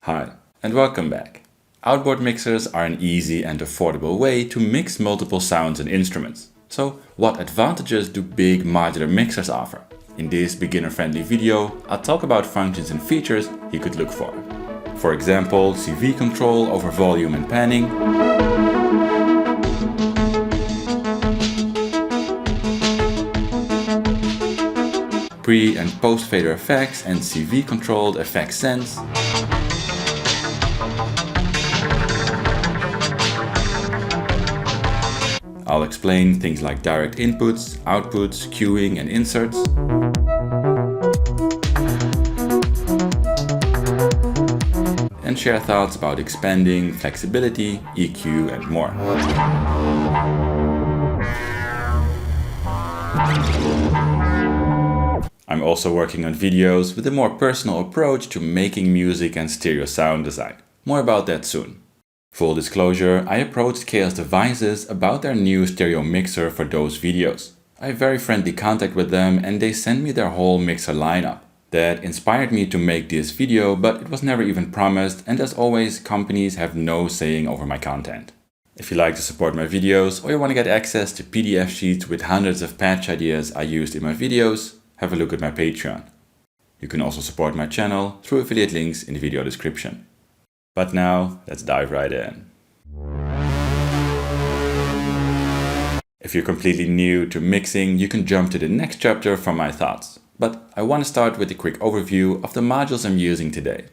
Hi, and welcome back. Outboard mixers are an easy and affordable way to mix multiple sounds and instruments. So, what advantages do big modular mixers offer? In this beginner-friendly video, I'll talk about functions and features you could look for. For example, CV control over volume and panning, pre- and post-fader effects and CV-controlled effect sense, I'll explain things like direct inputs, outputs, cueing and inserts, and share thoughts about expanding, flexibility, EQ and more. I'm also working on videos with a more personal approach to making music and stereo sound design. More about that soon. Full disclosure, I approached Chaos Devices about their new stereo mixer for those videos. I have very friendly contact with them and they sent me their whole mixer lineup. That inspired me to make this video, but it was never even promised, and as always, companies have no saying over my content. If you like to support my videos or you want to get access to PDF sheets with hundreds of patch ideas I used in my videos, have a look at my Patreon. You can also support my channel through affiliate links in the video description. But now, let's dive right in. If you're completely new to mixing, you can jump to the next chapter for my thoughts. But I want to start with a quick overview of the modules I'm using today.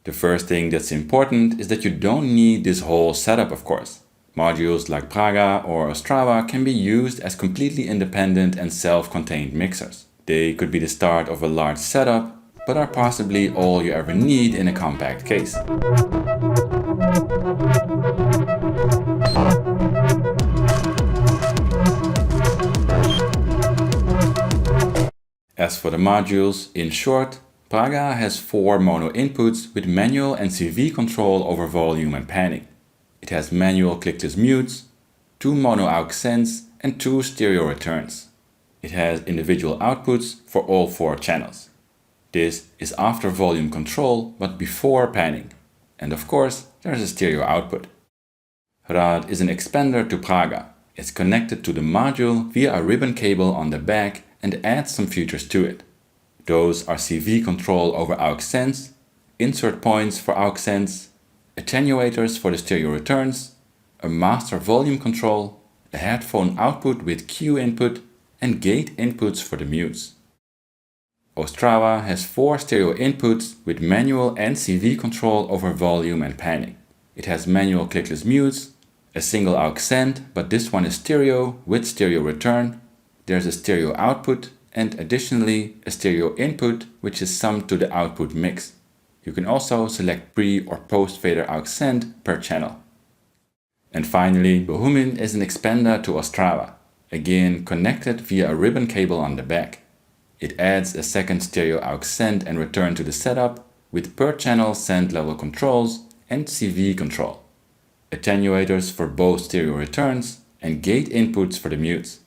The first thing that's important is that you don't need this whole setup, of course. Modules like Praga or Ostrawa can be used as completely independent and self-contained mixers. They could be the start of a large setup, but are possibly all you ever need in a compact case. As for the modules, in short, Praga has 4 mono inputs with manual and CV control over volume and panning. It has manual clickless mutes, 2 mono aux sends and 2 stereo returns. It has individual outputs for all 4 channels. This is after volume control, but before panning. And of course, there's a stereo output. Hrad is an expander to Praga. It's connected to the module via a ribbon cable on the back and adds some features to it. Those are CV control over aux sends, insert points for aux sends, attenuators for the stereo returns, a master volume control, a headphone output with cue input, and gate inputs for the mutes. Ostrawa has 4 stereo inputs with manual and CV control over volume and panning. It has manual clickless mutes, a single aux send, but this one is stereo with stereo return. There's a stereo output and additionally a stereo input which is summed to the output mix. You can also select pre- or post-fader aux send per channel. And finally, Bohumin is an expander to Ostrawa, again connected via a ribbon cable on the back. It adds a second stereo aux send and return to the setup with per channel send level controls and CV control, attenuators for both stereo returns and gate inputs for the mutes.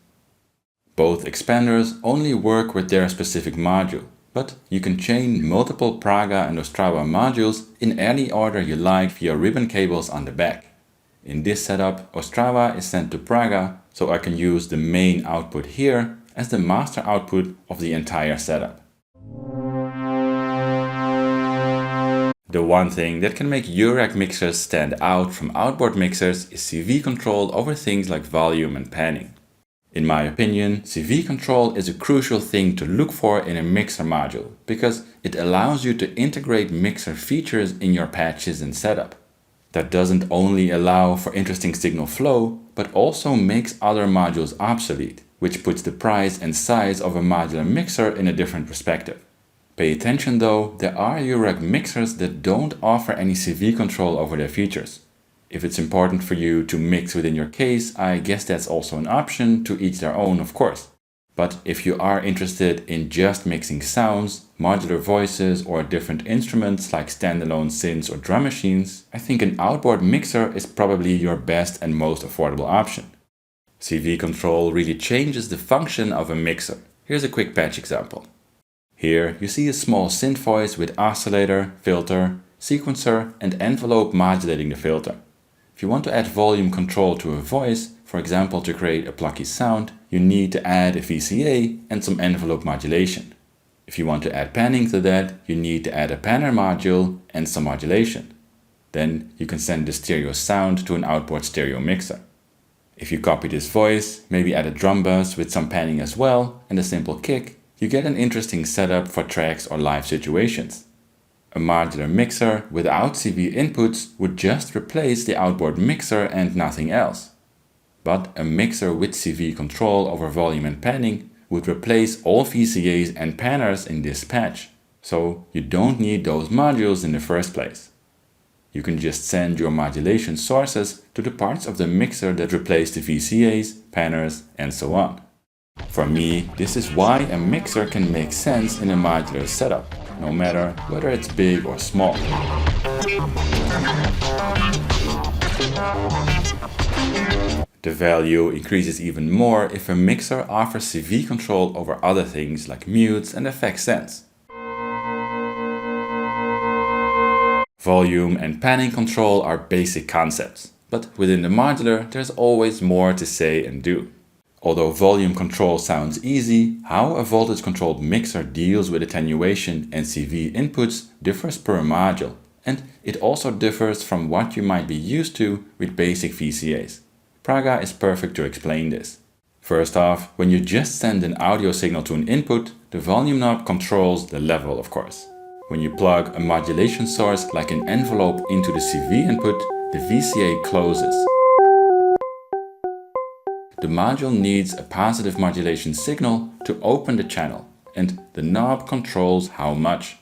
Both expanders only work with their specific module, but you can chain multiple Praga and Ostrawa modules in any order you like via ribbon cables on the back. In this setup, Ostrawa is sent to Praga, so I can use the main output here as the master output of the entire setup. The one thing that can make eurorack mixers stand out from outboard mixers is CV control over things like volume and panning. In my opinion, CV control is a crucial thing to look for in a mixer module because it allows you to integrate mixer features in your patches and setup. That doesn't only allow for interesting signal flow, but also makes other modules obsolete, which puts the price and size of a modular mixer in a different perspective. Pay attention though, there are eurorack mixers that don't offer any CV control over their features. If it's important for you to mix within your case, I guess that's also an option, to each their own of course. But if you are interested in just mixing sounds, modular voices or different instruments like standalone synths or drum machines, I think an outboard mixer is probably your best and most affordable option. CV control really changes the function of a mixer. Here's a quick patch example. Here you see a small synth voice with oscillator, filter, sequencer, and envelope modulating the filter. If you want to add volume control to a voice, for example to create a plucky sound, you need to add a VCA and some envelope modulation. If you want to add panning to that, you need to add a panner module and some modulation. Then you can send the stereo sound to an outboard stereo mixer. If you copy this voice, maybe add a drum bus with some panning as well and a simple kick, you get an interesting setup for tracks or live situations. A modular mixer without CV inputs would just replace the outboard mixer and nothing else. But a mixer with CV control over volume and panning would replace all VCAs and panners in this patch, so you don't need those modules in the first place. You can just send your modulation sources to the parts of the mixer that replace the VCAs, panners, and so on. For me, this is why a mixer can make sense in a modular setup, no matter whether it's big or small. The value increases even more if a mixer offers CV control over other things like mutes and effect sends. Volume and panning control are basic concepts, but within the modular there's always more to say and do. Although volume control sounds easy, how a voltage-controlled mixer deals with attenuation and CV inputs differs per module, and it also differs from what you might be used to with basic VCAs. Praga is perfect to explain this. First off, when you just send an audio signal to an input, the volume knob controls the level, of course. When you plug a modulation source like an envelope into the CV input, the VCA closes. The module needs a positive modulation signal to open the channel, and the knob controls how much.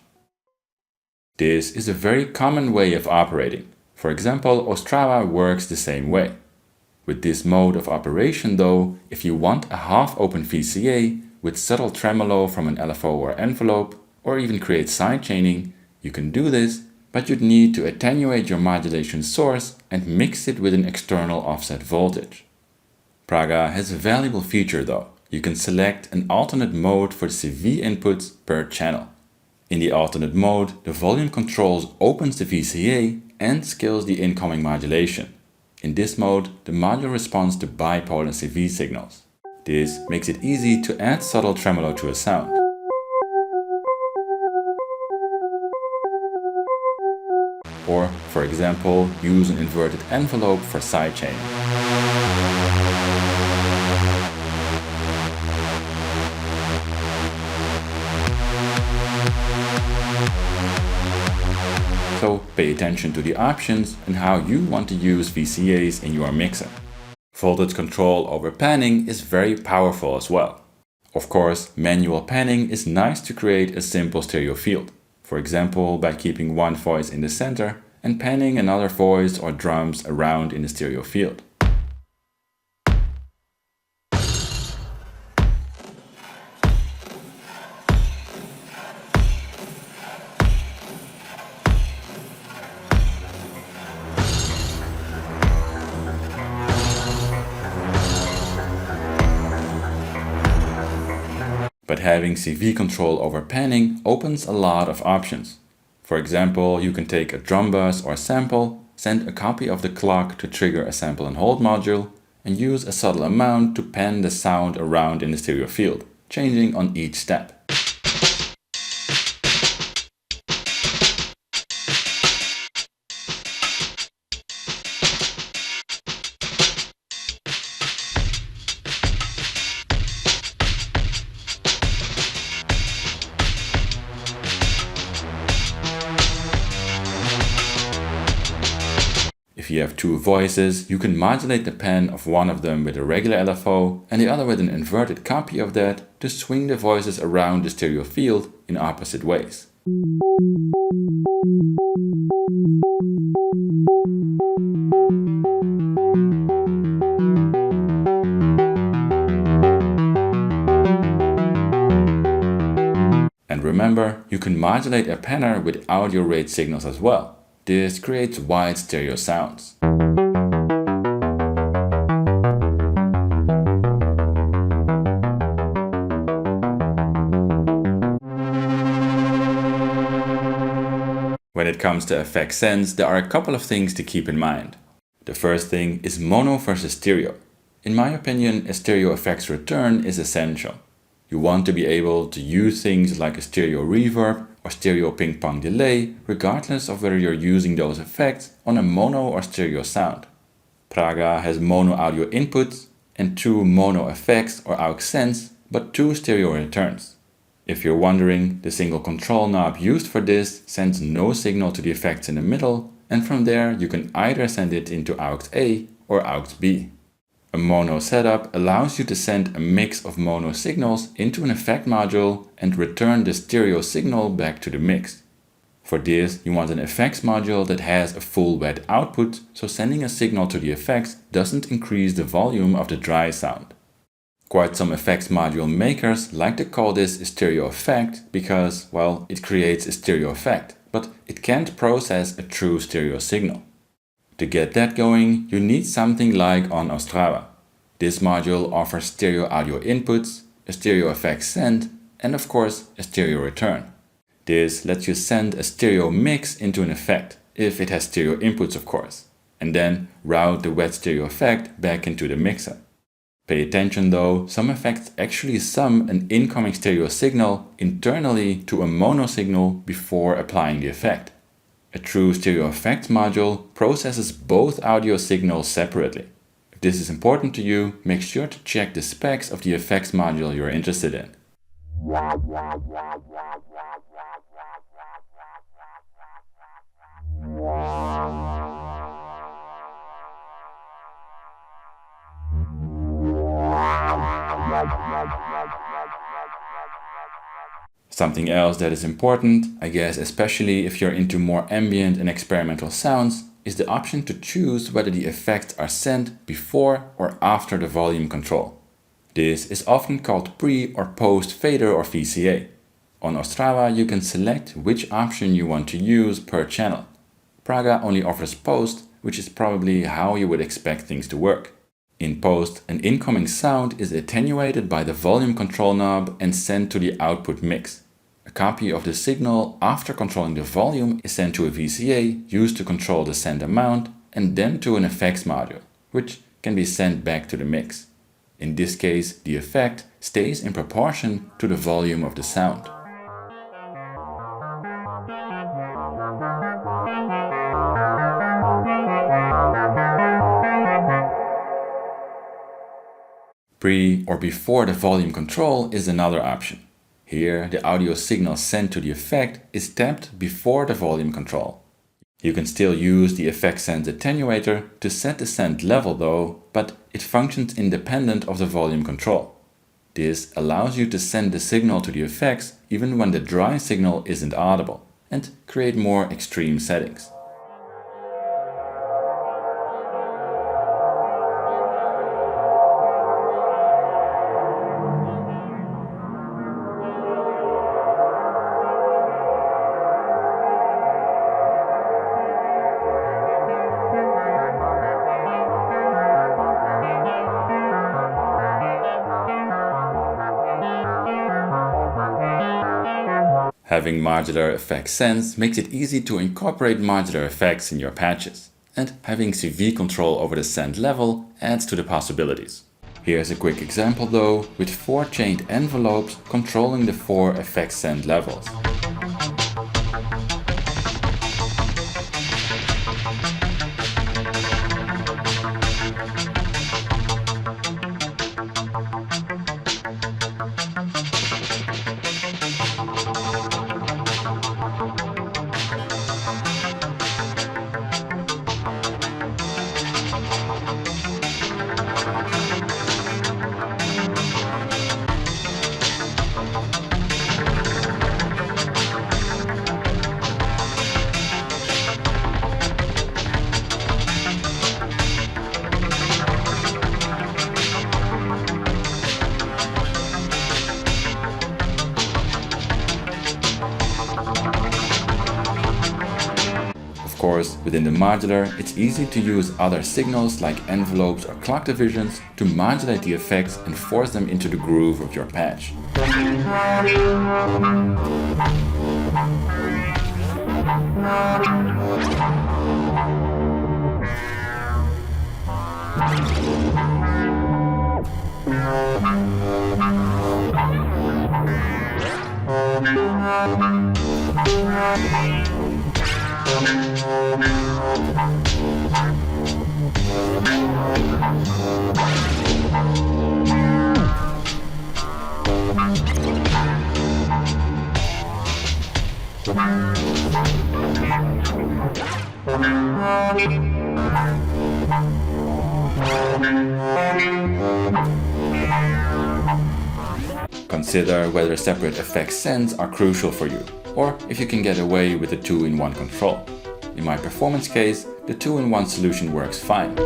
This is a very common way of operating. For example, Ostrawa works the same way. With this mode of operation though, if you want a half-open VCA with subtle tremolo from an LFO or envelope, or even create sidechaining, you can do this, but you'd need to attenuate your modulation source and mix it with an external offset voltage. Praga has a valuable feature though. You can select an alternate mode for the CV inputs per channel. In the alternate mode, the volume controls opens the VCA and scales the incoming modulation. In this mode, the module responds to bipolar CV signals. This makes it easy to add subtle tremolo to a sound. Or, for example, use an inverted envelope for sidechaining. So pay attention to the options and how you want to use VCAs in your mixer. Voltage control over panning is very powerful as well. Of course, manual panning is nice to create a simple stereo field. For example, by keeping one voice in the center and panning another voice or drums around in the stereo field. But having CV control over panning opens a lot of options. For example, you can take a drum bus or sample, send a copy of the clock to trigger a sample and hold module, and use a subtle amount to pan the sound around in the stereo field, changing on each step. If you have two voices, you can modulate the pan of one of them with a regular LFO and the other with an inverted copy of that to swing the voices around the stereo field in opposite ways. And remember, you can modulate a panner with audio rate signals as well. This creates wide stereo sounds. When it comes to effect sense, there are a couple of things to keep in mind. The first thing is mono versus stereo. In my opinion, a stereo effects return is essential. You want to be able to use things like a stereo reverb or stereo ping-pong delay, regardless of whether you're using those effects on a mono or stereo sound. Praga has mono audio inputs and 2 mono effects or accents, but 2 stereo returns. If you're wondering, the single control knob used for this sends no signal to the effects in the middle, and from there you can either send it into aux A or aux B. A mono setup allows you to send a mix of mono signals into an effect module and return the stereo signal back to the mix. For this, you want an effects module that has a full wet output, so sending a signal to the effects doesn't increase the volume of the dry sound. Quite some effects module makers like to call this a stereo effect because, well, it creates a stereo effect, but it can't process a true stereo signal. To get that going, you need something like on Ostrawa. This module offers stereo audio inputs, a stereo effect send, and of course a stereo return. This lets you send a stereo mix into an effect, if it has stereo inputs of course, and then route the wet stereo effect back into the mixer. Pay attention though, some effects actually sum an incoming stereo signal internally to a mono signal before applying the effect. A true stereo effects module processes both audio signals separately. If this is important to you, make sure to check the specs of the effects module you're interested in. Something else that is important, I guess especially if you're into more ambient and experimental sounds, is the option to choose whether the effects are sent before or after the volume control. This is often called pre or post fader or VCA. On Ostrawa you can select which option you want to use per channel. Praga only offers post, which is probably how you would expect things to work. In post, an incoming sound is attenuated by the volume control knob and sent to the output mix. A copy of the signal after controlling the volume is sent to a VCA used to control the send amount and then to an effects module, which can be sent back to the mix. In this case, the effect stays in proportion to the volume of the sound. Pre or before the volume control is another option. Here, the audio signal sent to the effect is tapped before the volume control. You can still use the effect sense attenuator to set the send level though, but it functions independent of the volume control. This allows you to send the signal to the effects even when the dry signal isn't audible, and create more extreme settings. Having modular effect sense makes it easy to incorporate modular effects in your patches, and having CV control over the send level adds to the possibilities. Here's a quick example though, with 4 chained envelopes controlling the 4 effect send levels. Of course, within the modular, it's easy to use other signals like envelopes or clock divisions to modulate the effects and force them into the groove of your patch. Consider whether separate effect sends are crucial for you, or if you can get away with the 2-in-1 control. In my performance case, the 2-in-1 solution works fine.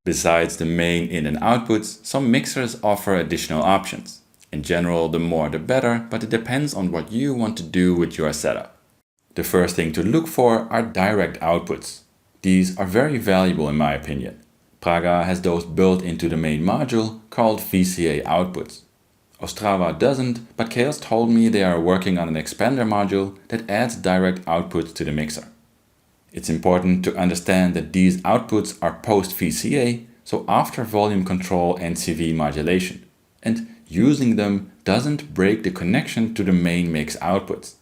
Besides the main in and outputs, some mixers offer additional options. In general, the more the better, but it depends on what you want to do with your setup. The first thing to look for are direct outputs. These are very valuable in my opinion. Praga has those built into the main module called VCA outputs. Ostrawa doesn't, but Chaos told me they are working on an expander module that adds direct outputs to the mixer. It's important to understand that these outputs are post-VCA, so after volume control and CV modulation, and using them doesn't break the connection to the main mix outputs.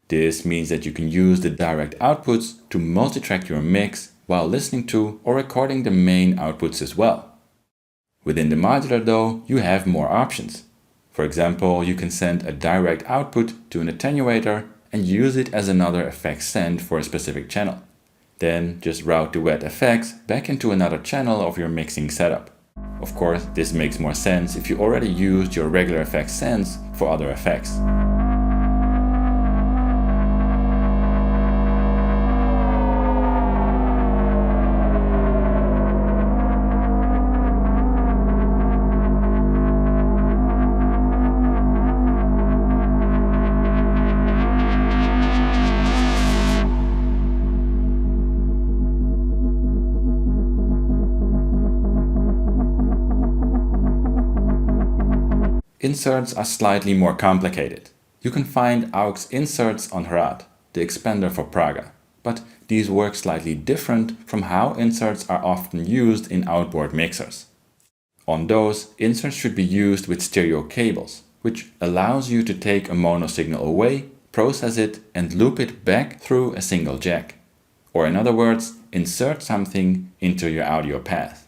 This means that you can use the direct outputs to multitrack your mix while listening to or recording the main outputs as well. Within the modular though, you have more options. For example, you can send a direct output to an attenuator and use it as another effect send for a specific channel. Then just route the wet effects back into another channel of your mixing setup. Of course, this makes more sense if you already used your regular effect sends for other effects. Inserts are slightly more complicated. You can find AUX inserts on Hrad, the expander for Praga, but these work slightly different from how inserts are often used in outboard mixers. On those, inserts should be used with stereo cables, which allows you to take a mono signal away, process it and loop it back through a single jack. Or in other words, insert something into your audio path.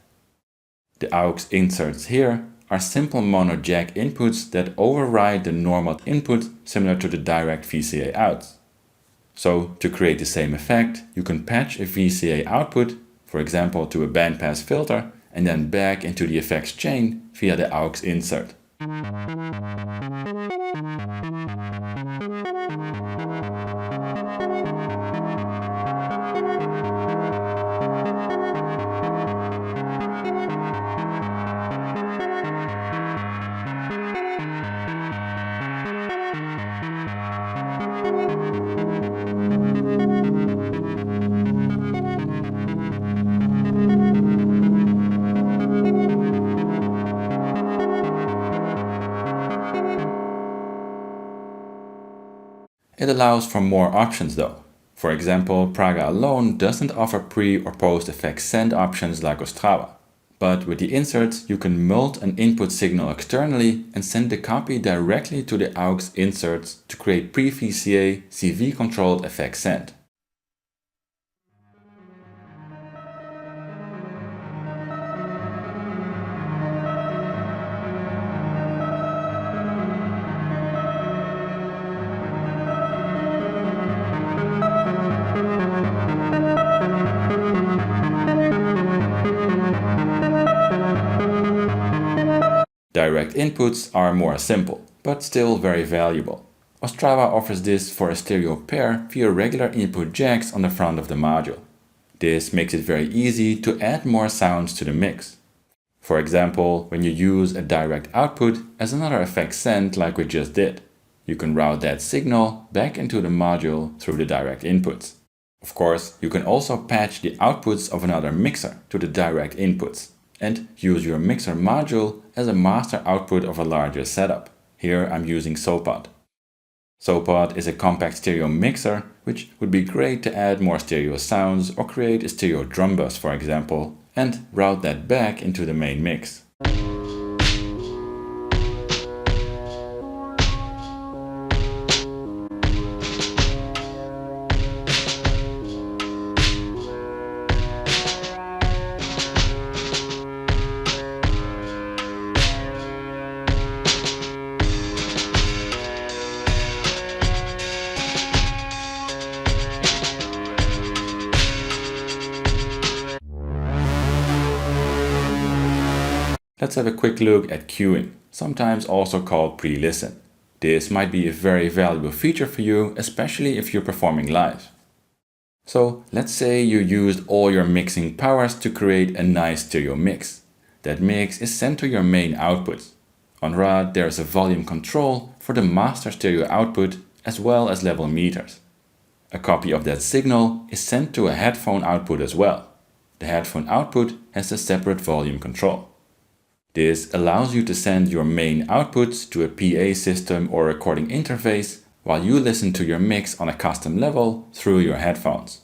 The AUX inserts here are simple mono jack inputs that override the normal input similar to the direct VCA outs. So to create the same effect, you can patch a VCA output, for example to a bandpass filter, and then back into the effects chain via the AUX insert. It allows for more options though. For example, Praga alone doesn't offer pre or post effect send options like Ostrawa. But with the inserts, you can mult an input signal externally and send the copy directly to the AUX inserts to create pre-VCA CV controlled effect send. Direct inputs are more simple, but still very valuable. Ostrawa offers this for a stereo pair via regular input jacks on the front of the module. This makes it very easy to add more sounds to the mix. For example, when you use a direct output as another effect send like we just did, you can route that signal back into the module through the direct inputs. Of course, you can also patch the outputs of another mixer to the direct inputs and use your mixer module as a master output of a larger setup. Here I'm using Xaoc. Xaoc is a compact stereo mixer, which would be great to add more stereo sounds or create a stereo drum bus, for example, and route that back into the main mix. Let's have a quick look at queuing, sometimes also called pre-listen. This might be a very valuable feature for you, especially if you're performing live. So let's say you used all your mixing powers to create a nice stereo mix. That mix is sent to your main outputs. On Hrad there is a volume control for the master stereo output as well as level meters. A copy of that signal is sent to a headphone output as well. The headphone output has a separate volume control. This allows you to send your main outputs to a PA system or recording interface while you listen to your mix on a custom level through your headphones.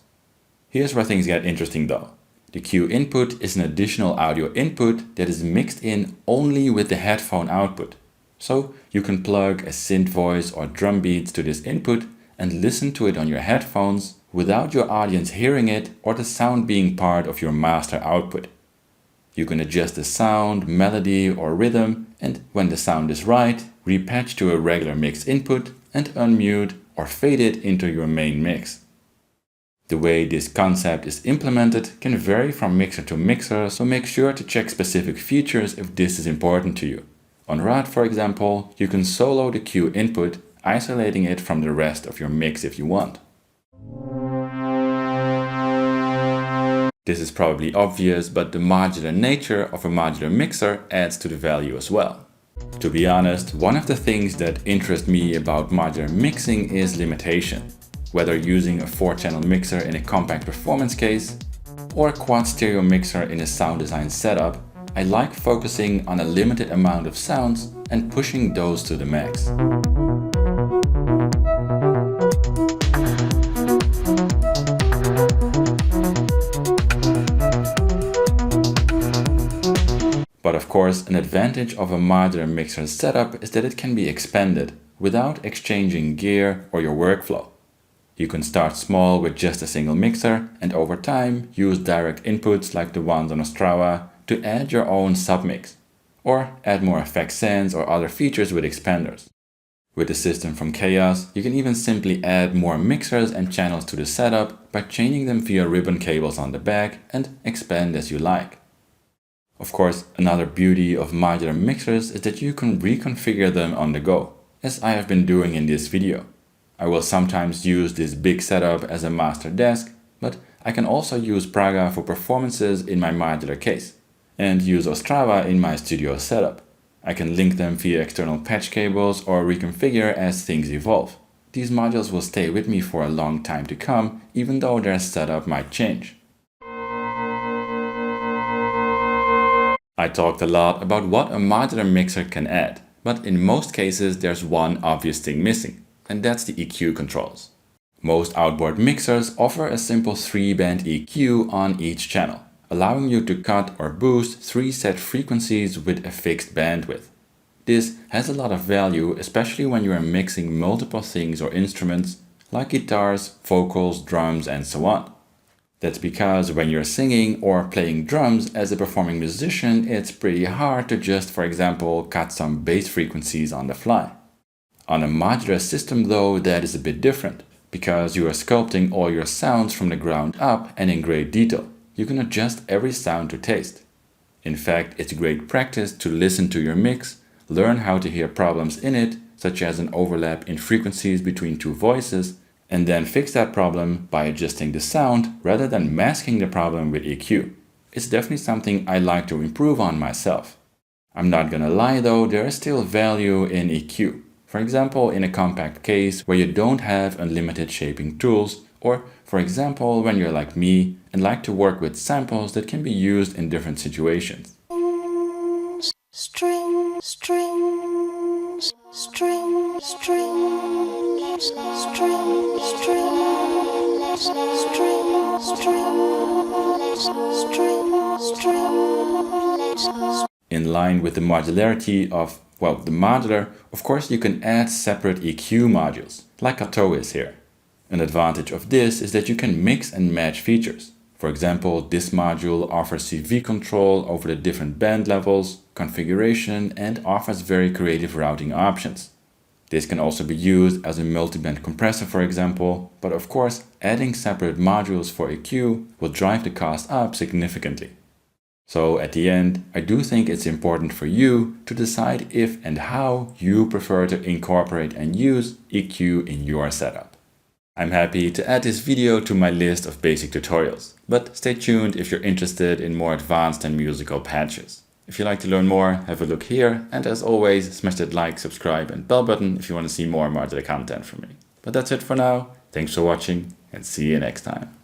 Here's where things get interesting though. The Q input is an additional audio input that is mixed in only with the headphone output. So you can plug a synth voice or drum beats to this input and listen to it on your headphones without your audience hearing it or the sound being part of your master output. You can adjust the sound, melody or rhythm, and when the sound is right, repatch to a regular mix input and unmute or fade it into your main mix. The way this concept is implemented can vary from mixer to mixer, so make sure to check specific features if this is important to you. On Hrad, for example, you can solo the Q input, isolating it from the rest of your mix if you want. This is probably obvious, but the modular nature of a modular mixer adds to the value as well. To be honest, one of the things that interest me about modular mixing is limitation. Whether using a 4-channel mixer in a compact performance case or a quad stereo mixer in a sound design setup, I like focusing on a limited amount of sounds and pushing those to the max. But of course, an advantage of a modular mixer setup is that it can be expanded without exchanging gear or your workflow. You can start small with just a single mixer and over time use direct inputs like the ones on Ostrawa to add your own submix, or add more effect sends or other features with expanders. With the system from Chaos, you can even simply add more mixers and channels to the setup by chaining them via ribbon cables on the back and expand as you like. Of course, another beauty of modular mixers is that you can reconfigure them on the go, as I have been doing in this video. I will sometimes use this big setup as a master desk, but I can also use Praga for performances in my modular case, and use Ostrawa in my studio setup. I can link them via external patch cables or reconfigure as things evolve. These modules will stay with me for a long time to come, even though their setup might change. I talked a lot about what a modular mixer can add, but in most cases there's one obvious thing missing, and that's the EQ controls. Most outboard mixers offer a simple 3-band EQ on each channel, allowing you to cut or boost 3 set frequencies with a fixed bandwidth. This has a lot of value, especially when you are mixing multiple things or instruments, like guitars, vocals, drums, and so on. That's because when you're singing or playing drums as a performing musician, it's pretty hard to just, for example, cut some bass frequencies on the fly. On a modular system though, that is a bit different, because you are sculpting all your sounds from the ground up and in great detail. You can adjust every sound to taste. In fact, it's great practice to listen to your mix, learn how to hear problems in it, such as an overlap in frequencies between two voices, and then fix that problem by adjusting the sound rather than masking the problem with EQ. It's definitely something I like to improve on myself. I'm not gonna lie though, there is still value in EQ. For example, in a compact case where you don't have unlimited shaping tools, or for example, when you're like me and like to work with samples that can be used in different situations. Strings, strings, strings, strings, strings, strings, strings, strings, strings. In line with the modularity of, well, the modular, of course you can add separate EQ modules, like Kato is here. An advantage of this is that you can mix and match features. For example, this module offers CV control over the different band levels, configuration, and offers very creative routing options. This can also be used as a multi-band compressor, for example, but of course, adding separate modules for EQ will drive the cost up significantly. So at the end, I do think it's important for you to decide if and how you prefer to incorporate and use EQ in your setup. I'm happy to add this video to my list of basic tutorials, but stay tuned if you're interested in more advanced and musical patches. If you'd like to learn more, have a look here, and as always, smash that like, subscribe and bell button if you want to see more modular content from me. But that's it for now, thanks for watching and see you next time.